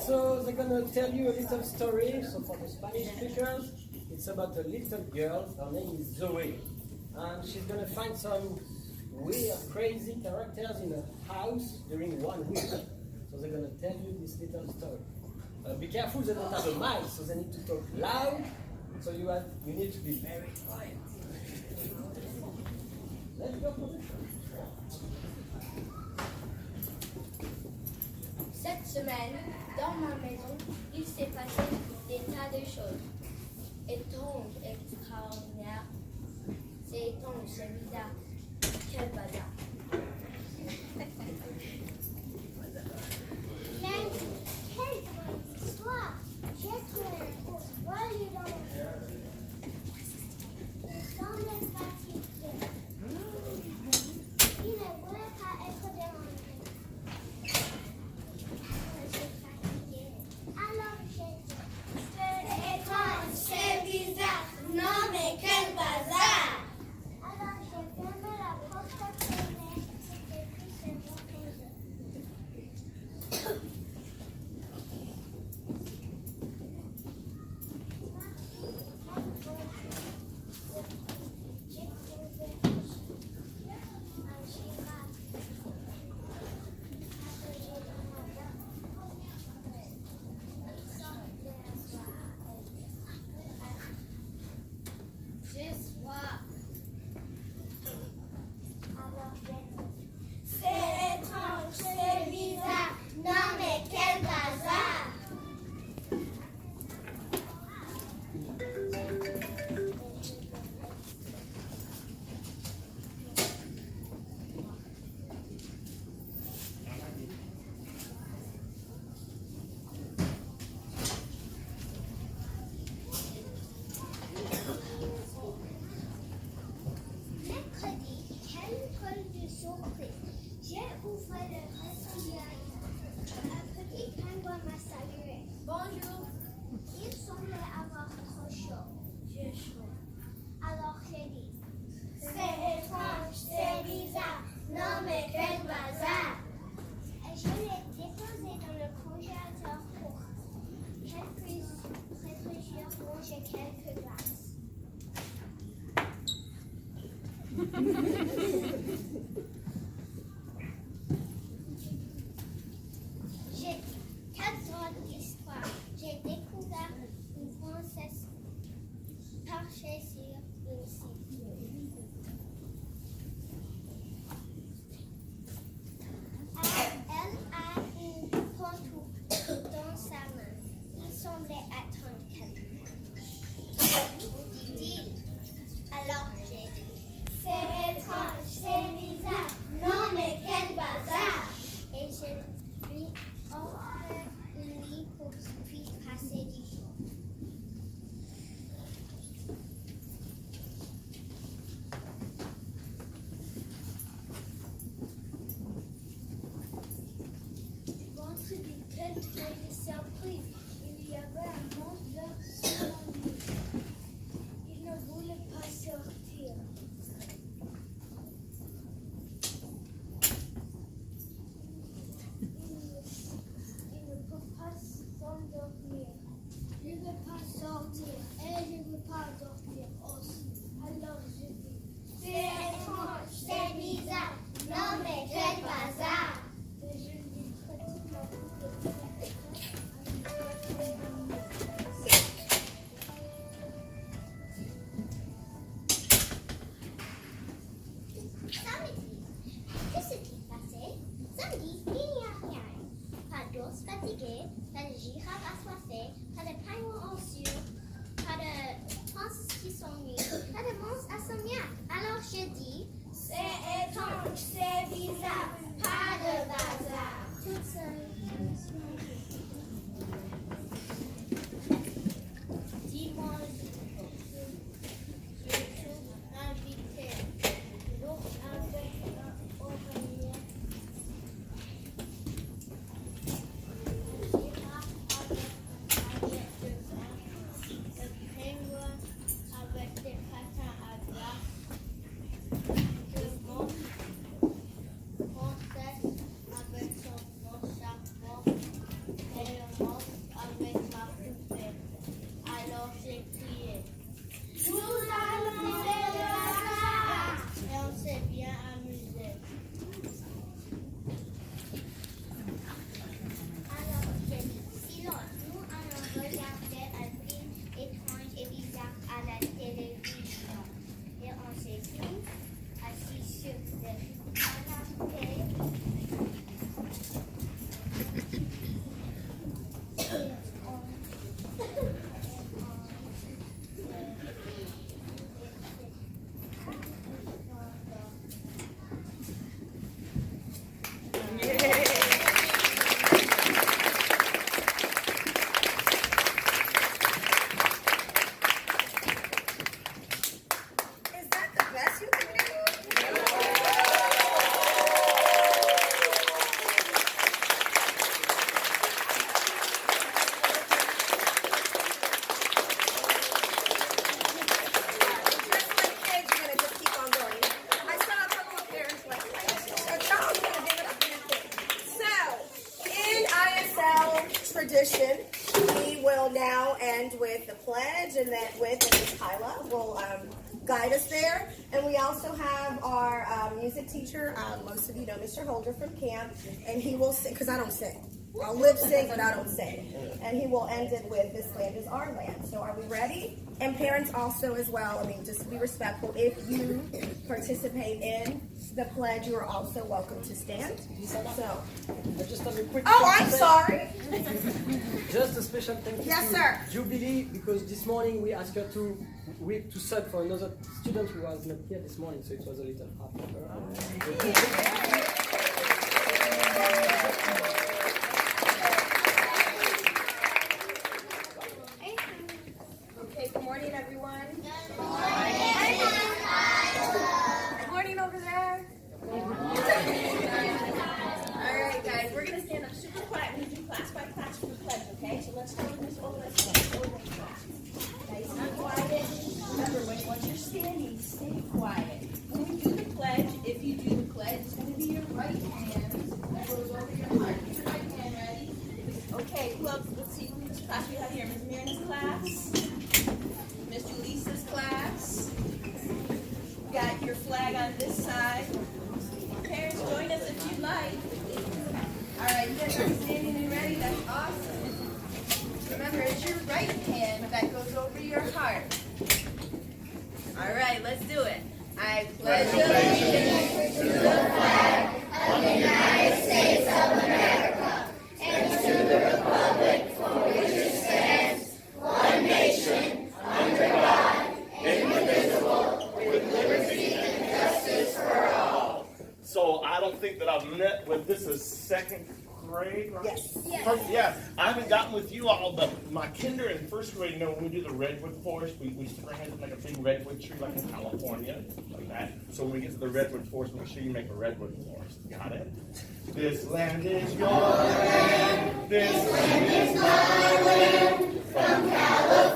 So they're gonna tell you a little story. So for the Spanish speakers, it's about a little girl. Her name is Zoe, and she's gonna find some weird, crazy characters in a house during one week. So they're gonna tell you this little story. Be careful, they don't have a mic, so they need to talk loud. So you need to be very quiet. Let's go. Cette semaine, dans ma maison, il s'est passé des tas de choses. Étranges, extraordinaires. C'est étrange, c'est bizarre. Quel bazar. Mais quelle grande histoire! J'ai trouvé un gros voilier dans le feu. Il semblait fatigué. Il ne voulait pas être dérangé. Je suis fatiguée. Alors j'ai dit, c'est étrange, c'est bizarre. Non mais quel bazar! Alors j'ai fermé la porte à fenêtre et puis c'est bon pour eux. C'est étrange, c'est bizarre. Non mais quel bazar! Mercredi, quelle drôle de surprise! J'ai ouvert le réfrigérateur. Un petit pingouin m'a salué. Bonjour. Il semblait avoir trop chaud. J'ai chaud. Alors j'ai dit, c'est étrange, c'est bizarre. Non mais quel bazar! Et je l'ai déposé dans le congélateur pour qu'elle puisse réfléchir, manger quelques glaces. J'ai 4 ans d'histoire. J'ai découvert une princesse perchée sur une cible. Elle a une pantoufle dans sa main. Il semblait attendre quelqu'un. Dit-il. Alors j'ai dit, c'est étrange, c'est bizarre. Non mais quel bazar! Et je lui offre un lit pour qu'il puisse passer du jour. Vendredi, quelle drôle de surprise! Il y avait un monstre sur mon lit. Il ne voulait pas sortir. Il ne peut pas s'endormir. Je ne veux pas sortir et je ne veux pas dormir aussi. Alors je dis, c'est étrange, c'est bizarre. Non mais quel bazar! Et je lui pratique ma boucle de Samedi, que s'est-il passé? Samedi, il n'y a rien. Pas d'ours fatigué, pas de girafe assoiffée, pas de pingouin anxieux, pas de princesse qui s'ennuie, pas de monstre insomniaque. Alors j'ai dit, c'est étrange, c'est bizarre, pas de bazar. Toute seule. Dimanche, je suis invitée. L'ours avec un oreiller. Avec des patins à glace, tradition, we will now end with the pledge, and then Ms. Kyla will guide us there. And we also have our music teacher, most of you know Mr. Holder from camp, and he will sing, because I don't sing. I'll lip sync, but I don't sing. And he will end it with "This land is our land." So are we ready? And parents also as well. I mean, just be respectful. If you participate in the pledge, you are also welcome to stand. So, I just have a quick. oh, I'm sorry. Just a special thank you Yes, to sir. Jubilee, because this morning we asked her to sub for another student who was not here this morning, so it was a little hard for her. Okay, good morning, everyone. Good morning. Good morning over there. All right, guys, we're going to stand up super quiet. We're going to do class by class for the pledge, okay? So let's start with Miss Ola. Nice and quiet. Remember, once you're standing, stay quiet. When we do the pledge, if you do the pledge, it's going to be your right hand that goes over your heart. Get your right hand ready. Okay, who else? Let's see which class we have here. Ms. Mirna's class. Miss Julisa's class. Got your flag on this side. Parents, join us if you'd like. All right, you guys are standing and ready. That's awesome. Remember, it's your right hand that goes over your heart. All right, let's do it. I pledge allegiance to the flag of the United States of America and to the republic for which it stands, one nation, under God, indivisible, with liberty and justice for all. So I don't think that I've met with, this is second grade, right? Yes. First, yeah, I haven't gotten with you all, but my kinder and first grade, you know, when we do the redwood forest, we stick our hands up like a big redwood tree, like in California, like that. So when we get to the redwood forest, make sure you make a redwood forest. Got it? This land is your land. This land is my land. From California